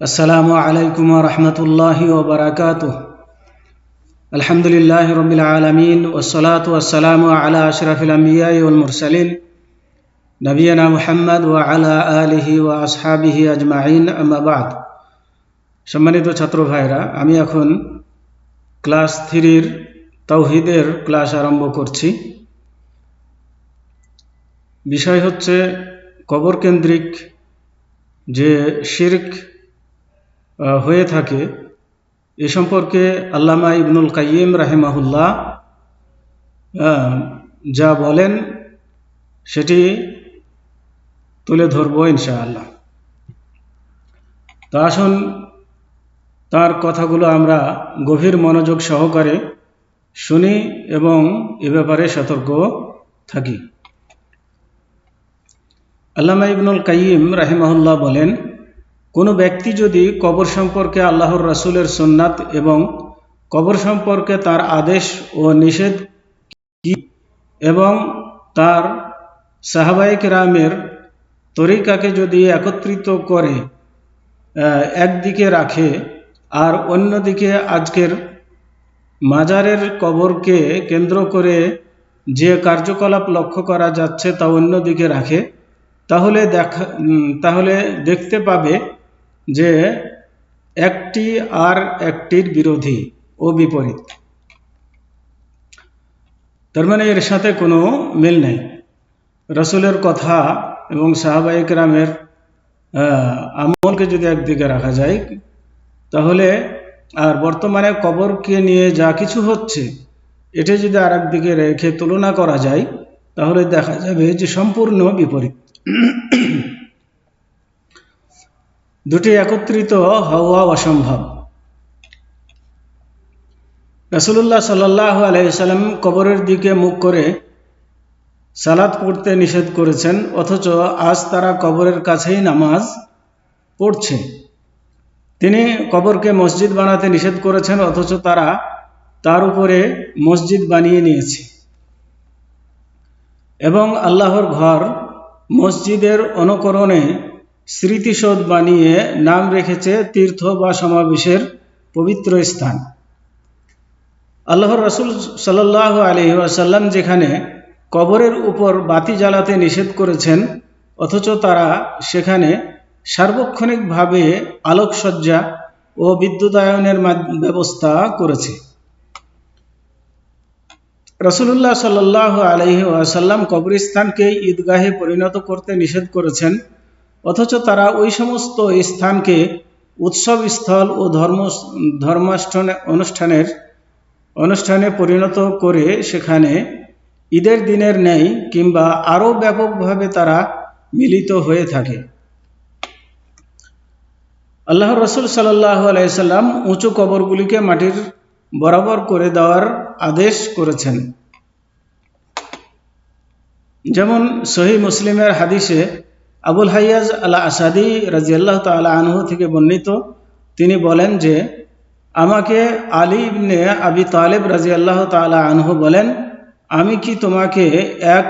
আসসালামু আলাইকুম ওয়া রাহমাতুল্লাহি ওয়া বারাকাতুহু। আলহামদুলিল্লাহি রাব্বিল আলামিন ওয়াসসালাতু ওয়াসসালামু আলা আশরাফিল আমবিয়াই ওয়াল মুরসালিন নবিয়িনা মুহাম্মদ ওয়া আলা আলিহি ওয়া আসহাবিহি আজমাইন, আম্মা বা'দ। সম্মানিত ছাত্র ভাইরা, আমি এখন ক্লাস 3 তাওহীদের ক্লাস আরম্ভ করছি। বিষয় হচ্ছে কবর কেন্দ্রিক যে শিরক হয়ে থাকে এ সম্পর্কে আল্লামা ইবনুল কাইয়িম রাহিমাহুল্লাহ যা বলেন সেটি তুলে ধরব ইনশাআল্লাহ। তো আসুন তার কথাগুলো আমরা গভীর মনোযোগ সহকারে শুনি এবং এ ব্যাপারে সতর্ক থাকি। আল্লামা ইবনুল কাইয়িম রাহিমাহুল্লাহ বলেন, কোনো ব্যক্তি যদি কবর সম্পর্কে আল্লাহর রাসূলের সুন্নাত এবং কবর সম্পর্কে তার আদেশ ও নিষেধ কি এবং তার সাহাবায়ে কেরামের তরিকাকে যদি একত্রিত করে একদিকে রাখে আর অন্যদিকে আজকের মাজারের কবরকে কেন্দ্র করে যে কার্যকলাপ লক্ষ্য করা যাচ্ছে তা অন্যদিকে রাখে, তাহলে দেখতে পাবে যে একটি আর একটির বিরোধী ও বিপরীত। তার মানে এর সাথে কোনো মিল নেই। রাসূলের কথা এবং সাহাবায়ে কেরামের আমলকে যদি একদিকে রাখা যায় তাহলে, আর বর্তমানে কবরকে নিয়ে যা কিছু হচ্ছে এটা যদি আর একদিকে রেখে তুলনা করা যায় তাহলে দেখা যাবে যে সম্পূর্ণ বিপরীত। দুটি একত্রিত হওয়া অসম্ভব। রাসূলুল্লাহ সাল্লাল্লাহু আলাইহি ওয়াসাল্লাম কবরের দিকে মুখ করে সালাত পড়তে নিষেধ করেছেন, অথচ আজ তারা কবরের কাছেই নামাজ পড়ছে। তিনি কবরকে মসজিদ বানাতে নিষেধ করেছেন, অথচ তারা তার উপরে মসজিদ বানিয়ে নিয়েছে এবং আল্লাহর ঘর মসজিদের অনুকরণে স্মৃতিসৌধ বানিয়ে নাম রেখেছে তীর্থ বা সমাবেশের পবিত্র স্থান। আল্লাহর রাসূল সাল্লাল্লাহু আলাইহি ওয়াসাল্লাম যেখানে কবরের উপর বাতি জ্বালাতে নিষেধ করেছেন, অথচ তারা সেখানে সার্বক্ষণিকভাবে আলোকসজ্জা ও বিদ্যুতায়নের ব্যবস্থা করেছে। রাসূলুল্লাহ সাল্লাল্লাহু আলাইহি ওয়াসাল্লাম কবরস্থানকে ঈদগাহে পরিণত করতে নিষেধ করেছেন, অথচ তারা ওই সমস্ত স্থানকে উৎসবস্থল ও অনুষ্ঠানে পরিণত করে সেখানে ঈদের দিনের ন্যায় কিংবা আরও ব্যাপকভাবে তারা মিলিত হয়ে থাকে। আল্লাহর রাসূল সাল্লাল্লাহু আলাইহি ওয়াসাল্লাম উঁচু কবরগুলিকে মাটির বরাবর করে দেওয়ার আদেশ করেছেন। যেমন সহিহ মুসলিমের হাদিসে আবুল হাইয়াজ আল আসাদি রাদিয়াল্লাহু তাআলা আনহু থেকে বর্ণিত, তিনি বলেন যে আমাকে আলী ইবনে আবি তালেব রাদিয়াল্লাহু তাআলা আনহু বলেন, আমি কি তোমাকে এক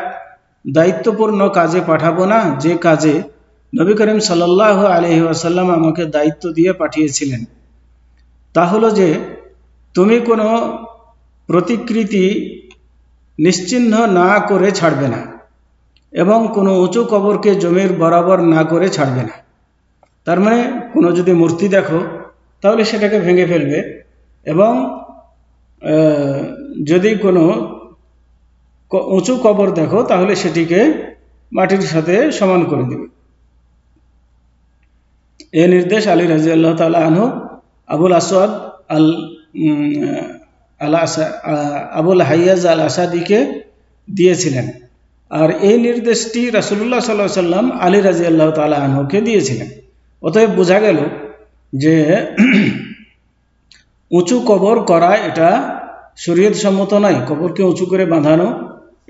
দায়িত্বপূর্ণ কাজে পাঠাবো না, যে কাজে নবী করিম সাল্লাল্লাহু আলাইহি ওয়াসাল্লাম আমাকে দায়িত্ব দিয়ে পাঠিয়েছিলেন। তা হলো যে তুমি কোনো প্রতিকৃতি নিশ্চিহ্ন না করে ছাড়বে না এবং কোনো উঁচু কবরকে জমির বরাবর না করে ছাড়বে না। তার মানে কোনো যদি মূর্তি দেখো তাহলে সেটাকে ভেঙে ফেলবে এবং যদি কোনো উঁচু কবর দেখো তাহলে সেটিকে মাটির সাথে সমান করে দেবে। এই নির্দেশ আলী রাদিয়াল্লাহু তাআলা আনহু আবুল হাইয়াজ আল আসাদিকে দিয়েছিলেন, আর এই নির্দেশটি রাসূলুল্লাহ সাল্লাল্লাহু আলাইহি ওয়াসাল্লাম আলী রাদিয়াল্লাহু তাআলা আনহুকে দিয়েছিলেন। অতএব বোঝা গেল যে উঁচু কবর করা এটা শরীয়ত সম্মত নয়। কবরকে উঁচু করে বাঁধানো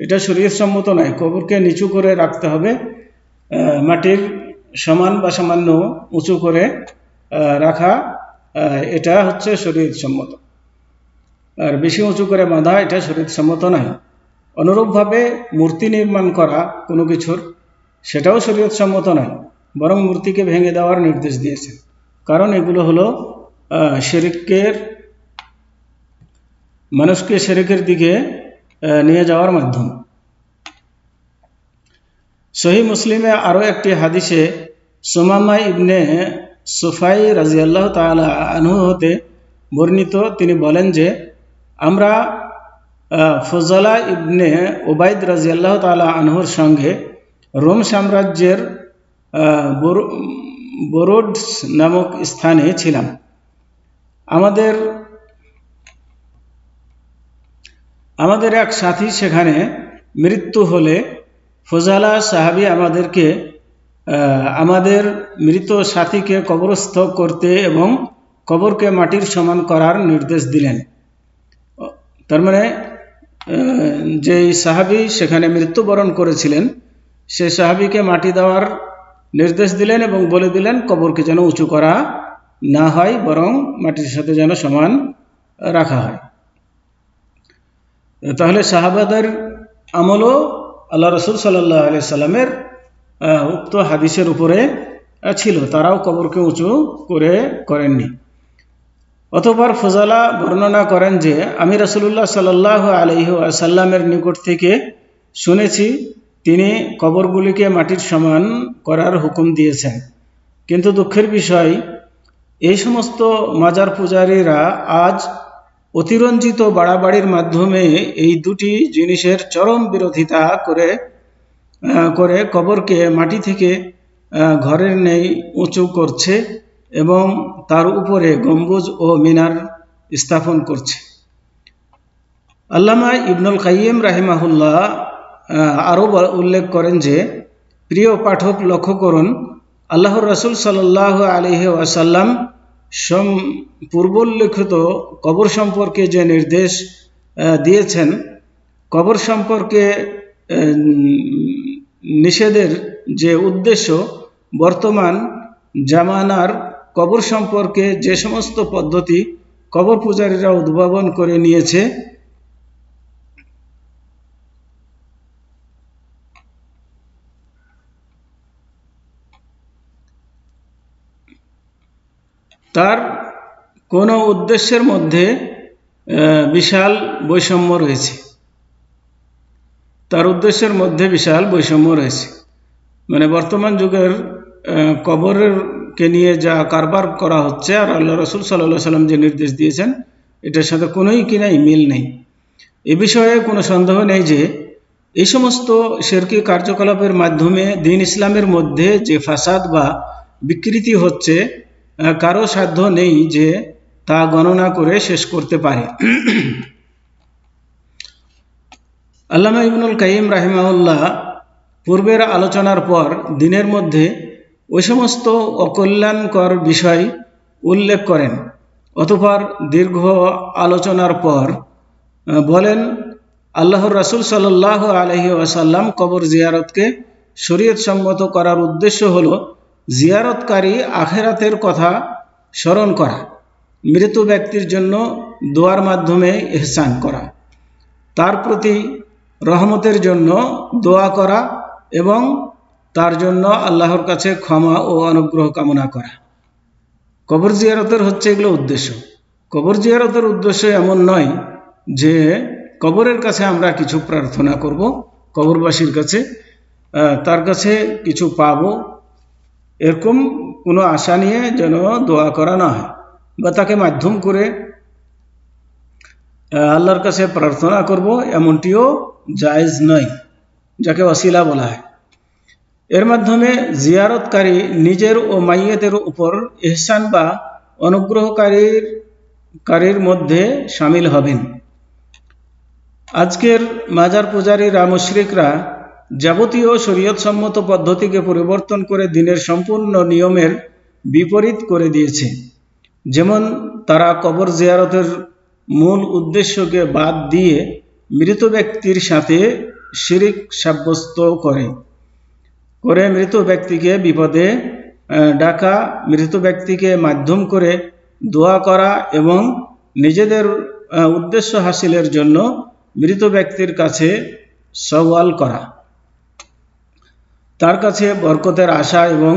এটা শরীয়ত সম্মত নয়। কবরকে নিচু করে রাখতে হবে, মাটির সমান বা সামান্য উঁচু করে রাখা, এটা হচ্ছে শরীয়ত সম্মত। আর বেশি উঁচু করে বাঁধা এটা শরীয়ত সম্মত নয়। অনুরূপভাবে মূর্তি নির্মাণ করা কোনো কিছুর, সেটাও শরীয়ত সম্মত নয়, বরং মূর্তিকে ভেঙে দেওয়ার নির্দেশ দিয়েছেন। কারণ এগুলো হলো মানুষকে শিরকের দিকে নিয়ে যাওয়ার মাধ্যম। সহিহ মুসলিমে আরও একটি হাদিসে সুমামা ইবনে সুফাই রাদিয়াল্লাহু তাআলা আনহু হতে বর্ণিত, তিনি বলেন যে আমরা ফজলা ইবনে উবাইদ রাদিয়াল্লাহু তাআলা আনহুর সঙ্গে রোম সাম্রাজ্যের বরোডস নামক স্থানে ছিলাম। আমাদের এক সাথী সেখানে মৃত্যু হলে ফজলা সাহাবী আমাদেরকে আমাদের মৃত সাথীকে কবরস্থ করতে এবং কবরকে মাটির সমান করার নির্দেশ দিলেন। তার মানে যে সাহাবী সেখানে মৃত্যুবরণ করেছিলেন সে সাহাবীকে মাটি দেওয়ার নির্দেশ দিলেন এবং বলে দিলেন কবরকে যেন উঁচু করা না হয়, বরং মাটির সাথে যেন সমান রাখা হয়। তাহলে সাহাবাদের আমলও আল্লাহ রাসূল সাল্লাল্লাহু আলাইহি সাল্লামের উক্ত হাদিসের উপরে ছিল, তারাও কবরকে উঁচু করেননি। অতঃপর ফজলা বর্ণনা করেন যে আমি রাসূলুল্লাহ সাল্লাল্লাহু আলাইহি ওয়াসাল্লামের নিকট থেকে শুনেছি তিনি কবরগুলিকে মাটির সমান করার হুকুম দিয়েছেন। কিন্তু দুঃখের বিষয়, এই সমস্ত মাজার পূজারীরা আজ অতিরঞ্জিত বাড়াবাড়ির মাধ্যমে এই দুটি জিনিসের চরম বিরোধিতা করে কবরকে মাটি থেকে ঘরের ন্যায় উঁচু করছে এবং তার উপরে গম্বুজ ও মিনার স্থাপন করছে। আল্লামা ইবনুল কাইয়িম রাহিমাহুল্লাহ আরও উল্লেখ করেন যে প্রিয় পাঠক, লক্ষ্য করুন আল্লাহর রাসূল সাল্লাল্লাহু আলাইহি ওয়াসাল্লাম পূর্বোল্লেখিত কবর সম্পর্কে যে নির্দেশ দিয়েছেন, কবর সম্পর্কে নিষেধের যে উদ্দেশ্য বর্তমান জামানার কবর সম্পর্কে যে সমস্ত পদ্ধতি কবর পূজারীরা উদ্ভাবন করে নিয়েছে তার কোনো উদ্দেশ্যের মধ্যে বিশাল বৈষম্য রয়েছে। মানে বর্তমান যুগের কবরকে নিয়ে যা কারবার করা হচ্ছে আর আল্লাহ রাসূল সাল্লাল্লাহু আলাইহি সাল্লাম যে নির্দেশ দিয়েছেন এটার সাথে কোনোই মিল নেই। এ বিষয়ে কোনো সন্দেহ নেই যে এই সমস্ত শিরকি কার্যকলাপের মাধ্যমে দ্বীন ইসলামের মধ্যে যে ফাসাদ বা বিকৃতি হচ্ছে কারো সাধ্য নেই যে তা গণনা করে শেষ করতে পারে। আল্লামা ইবনুল কাইয়িম রাহিমাহুল্লাহ পূর্বের আলোচনার পর দ্বীনের মধ্যে ওই সমস্ত অকল্যাণকর বিষয় উল্লেখ করেন। অতঃপর দীর্ঘ আলোচনার পর বলেন, আল্লাহর রাসূল সাল্লাল্লাহু আলাইহি ওয়াসাল্লাম কবর জিয়ারতকে শরীয়ত সম্মত করার উদ্দেশ্য হলো জিয়ারতকারী আখিরাতের কথা স্মরণ করা, মৃত ব্যক্তির জন্য দোয়ার মাধ্যমে ইহসান করা, তার প্রতি রহমতের জন্য দোয়া করা এবং তার জন্য আল্লাহর কাছে ক্ষমা ও অনুগ্রহ কামনা করা। কবর জিয়ারতের হচ্ছে এগুলো উদ্দেশ্য। কবর জিয়ারতের উদ্দেশ্য এমন নয় যে কবরের কাছে আমরা কিছু প্রার্থনা করব, কবরবাসীর কাছে তার কাছে কিছু পাবো, এরকম কোনো আশা নিয়ে যেন দোয়া করা না হয় বা তাকে মাধ্যম করে আল্লাহর কাছে প্রার্থনা করব, এমনটিও জায়েজ নয়, যাকে ওসিলা বলা হয়। এর মাধ্যমে জিয়ারতকারী নিজের ও মাইয়েতের উপর ইহসান বা অনুগ্রহকারীর মধ্যে শামিল হবেন। আজকের মাজার পূজারীরা মুশরিকরা যাবতীয় শরীয়তসম্মত পদ্ধতিকে পরিবর্তন করে দ্বীনের সম্পূর্ণ নিয়মের বিপরীত করে দিয়েছে। যেমন তারা কবর জিয়ারতের মূল উদ্দেশ্যকে বাদ দিয়ে মৃত ব্যক্তির সাথে শিরক সাব্যস্ত করে মৃত ব্যক্তিকে বিপদে ডাকা, মৃত ব্যক্তিকে মাধ্যম করে দোয়া করা এবং নিজেদের উদ্দেশ্য হাসিলের জন্য মৃত ব্যক্তির কাছে সওয়াল করা, তার কাছে বরকতের আশা এবং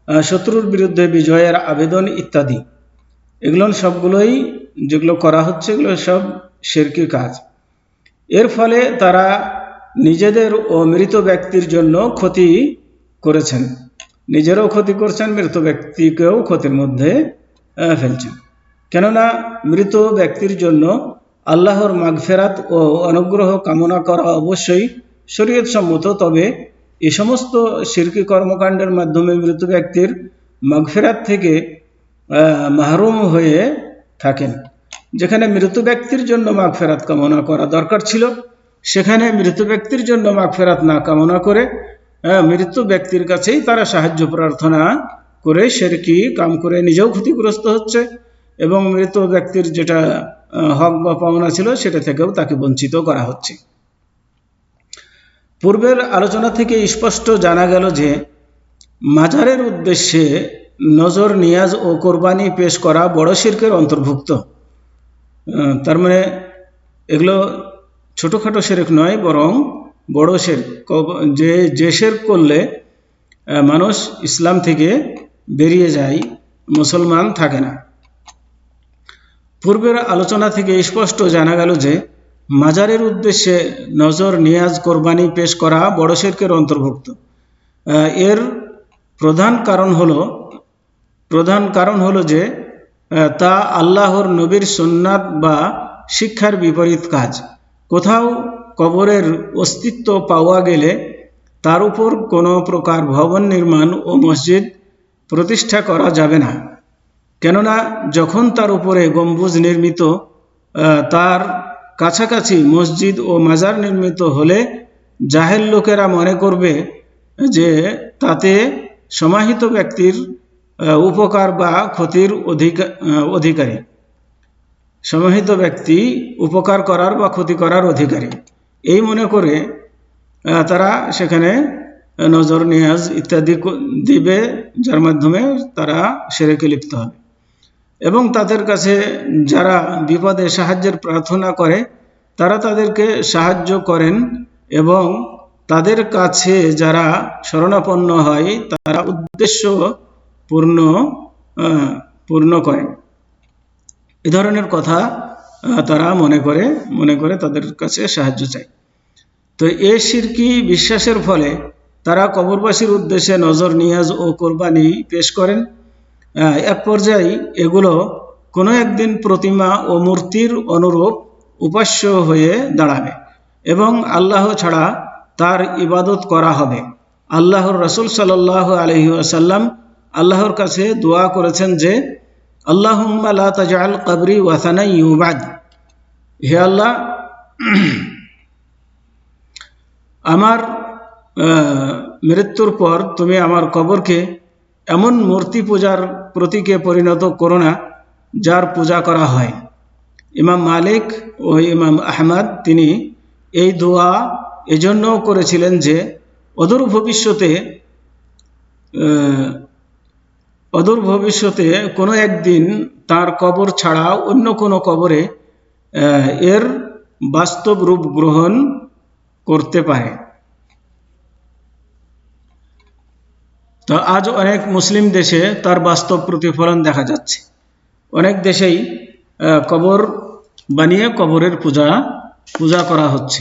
শত্রুর বিরুদ্ধে বিজয়ের আবেদন ইত্যাদি। এগুলো সবগুলোই যেগুলো করা হচ্ছে এগুলো সব শিরকি কাজ। এর ফলে তারা নিজেদের ও মৃত ব্যক্তির জন্য ক্ষতি করেছেন, নিজেরও ক্ষতি করছেন, মৃত ব্যক্তিকেও ক্ষতির মধ্যে ফেলছেন। কেননা মৃত ব্যক্তির জন্য আল্লাহর মাগফিরাত ও অনুগ্রহ কামনা করা অবশ্যই শরীয়ত সম্মত, তবে এই সমস্ত শিরকি কর্মকাণ্ডের মাধ্যমে মৃত ব্যক্তির মাগফিরাত থেকে মাহরুম হয়ে থাকেন। যেখানে মৃত ব্যক্তির জন্য মাগফিরাত কামনা করা দরকার ছিল, সেখানে মৃত ব্যক্তির জন্য মাগফিরাত না কামনা করে মৃত ব্যক্তির কাছেই তারা সাহায্য প্রার্থনা করে শিরকি কাম করে নিজেও ক্ষতিগ্রস্ত হচ্ছে এবং মৃত ব্যক্তির যেটা হক বা পাওনা ছিল সেটা থেকেও তাকে বঞ্চিত করা হচ্ছে। পূর্বের আলোচনা থেকে স্পষ্ট জানা গেল যে মাজারের উদ্দেশ্যে নজর নিয়াজ ও কোরবানি পেশ করা বড় শিরকের অন্তর্ভুক্ত। তার মানে এগুলো ছোটোখাটো শিরক নয়, বরং বড় শিরক। যে শিরক করলে মানুষ ইসলাম থেকে বেরিয়ে যায়, মুসলমান থাকে না। পূর্বের আলোচনা থেকে স্পষ্ট জানা গেল যে মাজারের উদ্দেশ্যে নজর নিয়াজ কোরবানি পেশ করা বড় শিরকের অন্তর্ভুক্ত। এর প্রধান কারণ হলো যে তা আল্লাহর নবীর সুন্নাত বা শিক্ষার বিপরীত কাজ। কোথাও কবরের অস্তিত্ব পাওয়া গেলে তার উপর কোনো প্রকার ভবন নির্মাণ ও মসজিদ প্রতিষ্ঠা করা যাবে না। কেননা যখন তার উপরে গম্বুজ নির্মিত, তার কাছাকাছি মসজিদ ও মাজার নির্মিত হলে জাহেল লোকেরা মনে করবে যে তাতে সমাহিত ব্যক্তির উপকার বা ক্ষতির অধিকারী, সমাহিত ব্যক্তি উপকার করার বা ক্ষতি করার অধিকারী। এই মনে করে তারা সেখানে নজর নিয়াজ ইত্যাদি দিবে, যার মাধ্যমে তারা শিরকে লিপ্ত হবে। এবং তাদের কাছে যারা বিপদে সাহায্যের প্রার্থনা করে তারা তাদেরকে সাহায্য করেন এবং তাদের কাছে যারা শরণাপন্ন হয় তারা উদ্দেশ্য পূর্ণ করেন। এ ধরনের কথা তারা মনে করে তাদের কাছে সাহায্য চায়। তো এই শিরকি বিশ্বাসের ফলে তারা কবরবাসীর উদ্দেশ্যে নজর নিয়াজ ও কোরবানি পেশ করেন। এক পর্যায়ে এগুলো কোনো একদিন প্রতিমা ও মূর্তির অনুরূপ উপাস্য হয়ে দাঁড়াবে এবং আল্লাহ ছাড়া তার ইবাদত করা হবে। আল্লাহর রাসূল সাল্লাল্লাহু আলাইহি ওয়াসাল্লাম আল্লাহর কাছে দোয়া করেছেন যে আল্লাহুম্মা লা তাজআল কবরি ওয়াসানান ইউবাদ, হে আল্লাহ, আমার মৃত্যুর পর তুমি আমার কবরকে এমন মূর্তি পূজার প্রতীকে পরিণত করো না যার পূজা করা হয়। ইমাম মালিক ও ইমাম আহমদ তিনি এই দোয়া এজন্য করেছিলেন যে অদূর ভবিষ্যতে কোনো একদিন তার কবর ছাড়া অন্য কোনো কবরে এর বাস্তব রূপ গ্রহণ করতে পারে। তো আজ অনেক মুসলিম দেশে তার বাস্তব প্রতিফলন দেখা যাচ্ছে। অনেক দেশেই কবর বানিয়ে কবরের পূজা করা হচ্ছে।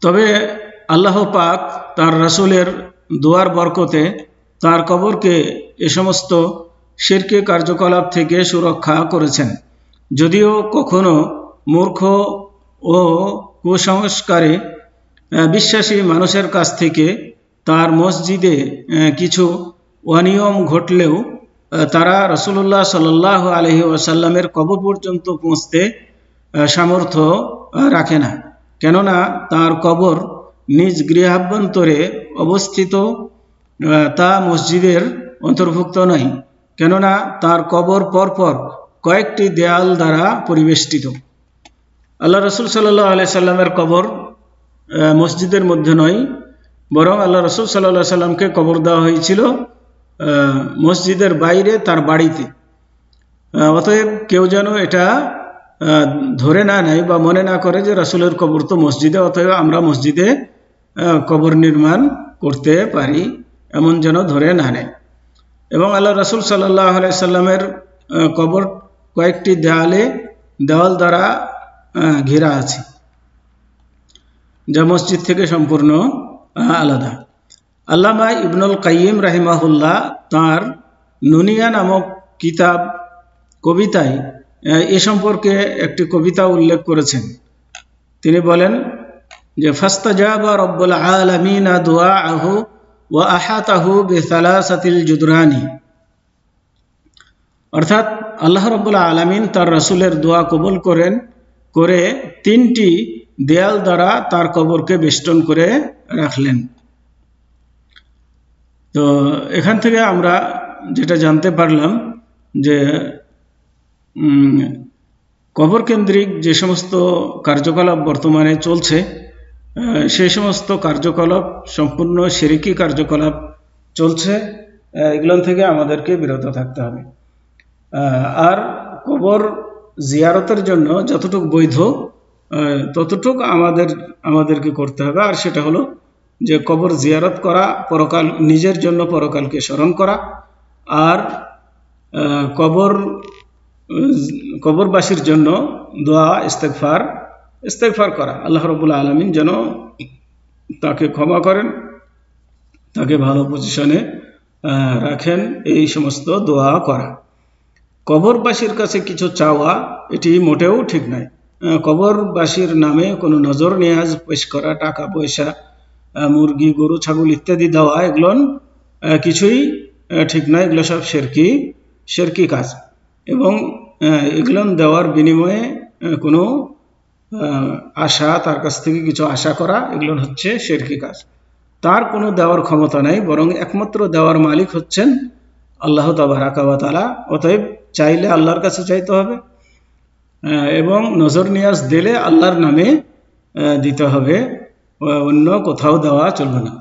তবে আল্লাহ পাক তার রাসূলের দোয়ার বরকতে তার কবরকে এ সমস্ত শিরকি কার্যকলাপ থেকে সুরক্ষা করেছেন। যদিও কখনো মূর্খ ও কুসংস্কারে বিশ্বাসী মানুষের কাছ থেকে তার মসজিদে কিছু অনিয়ম ঘটলেও তারা রাসূলুল্লাহ সাল্লাল্লাহু আলাইহি ওয়াসাল্লামের কবর পর্যন্ত পৌঁছতে সামর্থ্য রাখে না। কেননা তার কবর নিজ গৃহাভ্যন্তরে অবস্থিত, তা মসজিদের অন্তর্ভুক্ত নয়। কেননা তার কবর পরপর কয়েকটি দেয়াল দ্বারা পরিবেষ্টিত। আল্লাহ রাসূল সাল্লাল্লাহু আলাইহি সাল্লামের কবর মসজিদের মধ্যে নয়, বরং আল্লাহ রাসূল সাল্লাল্লাহু আলাইহি সাল্লামকে কবর দেওয়া হয়েছিল মসজিদের বাইরে তার বাড়িতে। অতএব কেউ যেন এটা ধরে না নেয় বা মনে না করে যে রাসূলের কবর তো মসজিদে, অতএব আমরা মসজিদে কবর নির্মাণ করতে পারি, এমন যেন ধরে না নেয়। এবং আল্লাহ রাসূল সাল্লাল্লাহু আলাইহি সাল্লামের কবর কয়েকটি দেওয়াল দ্বারা ঘেরা আছে, যা মসজিদ থেকে সম্পূর্ণ আলাদা। আল্লামা ইবনুল কাইয়িম রাহিমাহুল্লাহ তাঁর নুনিয়া নামক কিতাব কবিতায় এ সম্পর্কে একটি কবিতা উল্লেখ করেছেন। তিনি বলেন যে ফাস্তাজাবা রব্বুল আলামিন দুআআহু ওয়া আহাতাহু বিসালাসাতিল জুদরানি, অর্থাৎ আল্লাহ রাব্বুল আলামিন তার রাসূলের দোয়া কবুল করে 3টি দেয়াল দ্বারা তার কবরকে বেষ্টন করে রাখলেন। তো এখান থেকে আমরা যেটা জানতে পারলাম যে কবর কেন্দ্রিক যে সমস্ত কার্যকলাপ বর্তমানে চলছে, সেই সমস্ত কার্যকলাপ সম্পূর্ণ শিরকি কার্যকলাপ চলছে, এগুলো থেকে আমাদেরকে বিরত থাকতে হবে। আর কবর জিয়ারতের জন্য যতটুকু বৈধ ততটুক আমাদেরকে করতে হবে। আর সেটা হলো যে কবর জিয়ারত করা, পরকাল নিজের জন্য পরকালকে স্মরণ করা, আর কবরবাসীর জন্য দোয়া ইস্তেগফার করা। আল্লাহ রাব্বুল আলামিন যেন তাকে ক্ষমা করেন, তাকে ভালো পজিশনে রাখেন, এই সমস্ত দোয়া করা। কবরবাসীর কাছে কিছু চাওয়া এটি মোটেও ঠিক নয়। কবরবাসীর নামে কোনো নজর নিয়াজ পেশ করা, টাকা পয়সা, মুরগি, গরু, ছাগল ইত্যাদি দেওয়া, এগুলো কিছুই ঠিক নয়। এগুলো সব শিরকি কাজ, এবং এগুলো দেওয়ার বিনিময়ে কোনো আশা, তার কাছ থেকে কিছু আশা করা, এগুলো হচ্ছে শিরকি কাজ। তার কোনো দেওয়ার ক্ষমতা নাই, বরং একমাত্র দেওয়ার মালিক হচ্ছেন আল্লাহ তাবারাকা ওয়া তাআলা। অতএব চাইলে আল্লাহর কাছে চাইতে হবে, এবং নজর নিয়াজ দিলে আল্লাহর নামে দিতে হবে, অন্য কোথাও দেওয়া চলবে না।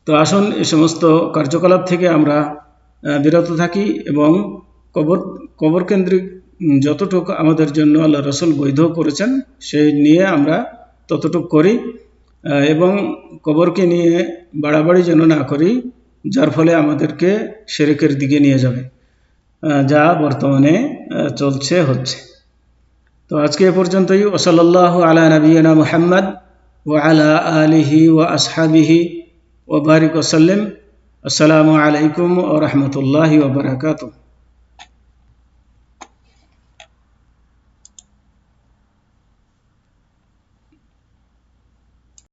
তো আসুন এই সমস্ত কার্যকলাপ থেকে আমরা বিরত থাকি, এবং কবর কেন্দ্রিক যতটুকু আমাদের জন্য আল্লাহ রাসূল বৈধ করেছেন সেই নিয়ে আমরা ততটুকু করি, এবং কবরকে নিয়ে বাড়াবাড়ি যেন না করি, যার ফলে আমাদেরকে শিরকের দিকে নিয়ে যাবে, যা বর্তমানে হচ্ছে। তো আজকে এ পর্যন্তই। ওয়াসাল্লাল্লাহু আলা নবিয়িনা মুহাম্মদ ওয়া আলা আলিহি ওয়া আসহাবিহি ওয়া বারিক ওয়া সাল্লিম। আসসালামু আলাইকুম ওয়া রাহমাতুল্লাহি ওয়া বারাকাতুহু।